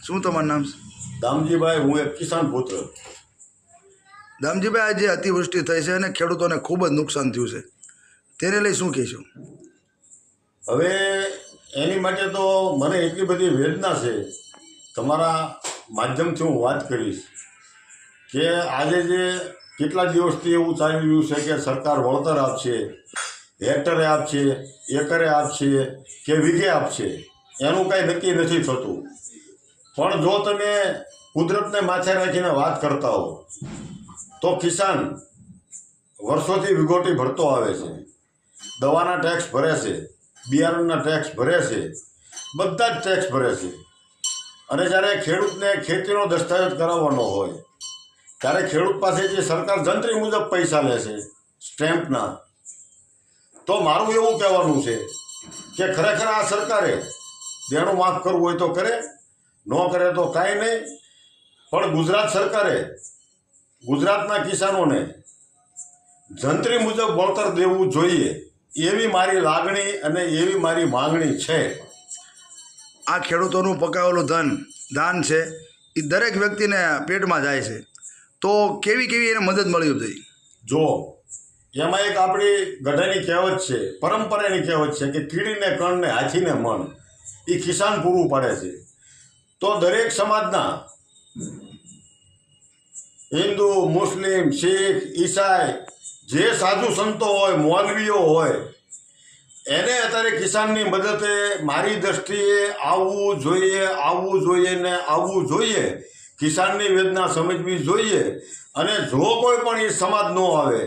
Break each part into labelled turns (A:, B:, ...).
A: શું તમારું નામ છે?
B: દામજીભાઈ, હું એક કિસાન પુત્ર.
A: દામજીભાઈ, આજે અતિવૃષ્ટિ થઈ છે અને ખેડૂતોને ખૂબ જ નુકસાન થયું છે, તેને લઈ શું કહેશો?
B: હવે એની માટે તો મને એટલી બધી વેદના છે, તમારા માધ્યમથી હું વાત કરીશ કે આજે જે કેટલા દિવસથી એવું ચાલી રહ્યું છે કે સરકાર વળતર આપશે, હેક્ટરે આપશે, એકરે આપશે કે વીઘે આપશે, એનું કાંઈ નક્કી નથી થતું. પણ જો તમે કુદરતને માથે રાખીને વાત કરતા હો તો કિસાન વર્ષોથી વિગોટી ભરતો આવે છે, દવાના ટેક્સ ભરે છે, બિયારણના ટેક્સ ભરે છે, બધા જ ટેક્સ ભરે છે. અને જ્યારે ખેડૂતને ખેતીનો દસ્તાવેજ કરાવવાનો હોય ત્યારે ખેડૂત પાસેથી સરકાર જંત્રી મુજબ પૈસા લે છે સ્ટેમ્પના. તો મારું એવું કહેવાનું છે કે ખરેખર આ સરકારે દેણું માફ કરવું હોય તો કરે, ન કરે તો કાંઈ નહીં. પણ ગુજરાત સરકારે ગુજરાતના કિસાનોને જંત્રી મુજબ વળતર દેવું જોઈએ એવી મારી લાગણી અને એવી મારી માંગણી છે.
A: આ ખેડૂતોનું પકાવેલું ધાન છે એ દરેક વ્યક્તિને પેટમાં જાય છે, તો કેવી એને મદદ મળવી જોઈએ?
B: જો એમાં એક આપણી ગઢાની કહેવત છે, પરંપરાની કહેવત છે કે કીડીને કણ ને હાથીને મન, એ કિસાન પૂરું પાડે છે. તો દરેક સમાજના હિન્દુ, મુસ્લિમ, શીખ, ઈસાઈ જે સાધુ સંતો હોય, મૌલવીઓ હોય, એને અત્યારે કિસાનની મદદે મારી દ્રષ્ટિએ આવવું જોઈએ ને આવવું જોઈએ. કિસાનની વેદના સમજવી જોઈએ. અને જો કોઈ પણ એ સમાજ ન આવે,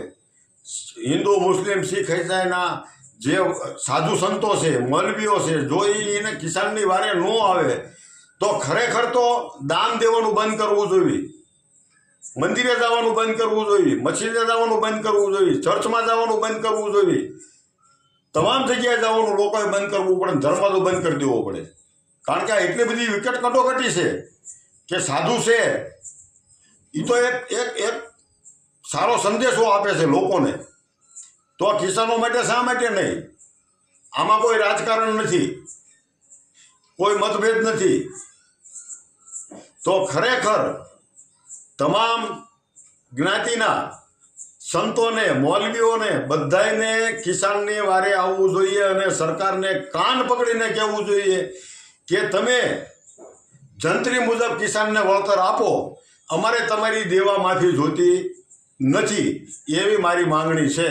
B: હિન્દુ, મુસ્લિમ, શીખ, ઈસાઈના જે સાધુ સંતો છે, મૌલવીઓ છે, જો એને કિસાનની વારે ન આવે તો ખરેખર તો દાન દેવાનું બંધ કરવું જોઈએ, મંદિરે જવાનું બંધ કરવું જોઈએ, મસ્જિદે જવાનું બંધ કરવું જોઈએ, ચર્ચમાં જવાનું બંધ કરવું જોઈએ, તમામ જગ્યાએ જવાનું લોકોએ બંધ કરવું પડે, ધર્મ તો બંધ કરી દેવો પડે. કારણ કે આ એટલી બધી વિકટ કટોકટી છે કે સાધુ છે એ તો એક સારો સંદેશો આપે છે લોકોને. તો આ કિસાનો માટે શા માટે નહીં? આમાં કોઈ રાજકારણ નથી, કોઈ મતભેદ નથી. તો ખરેખર તમામ જ્ઞાતિના સંતોને, મૌલવીઓને, બધાને કિસાનની વારે આવવું જોઈએ અને સરકારને કાન પકડીને કહેવું જોઈએ કે તમે જંત્રી મુજબ કિસાનને વળતર આપો, અમારે તમારી દેવા માફી જોતી નથી એવી મારી માંગણી છે.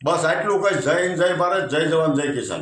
B: બસ આટલું કહી જય હિન્દ, જય ભારત, જય જવાન, જય કિસાન.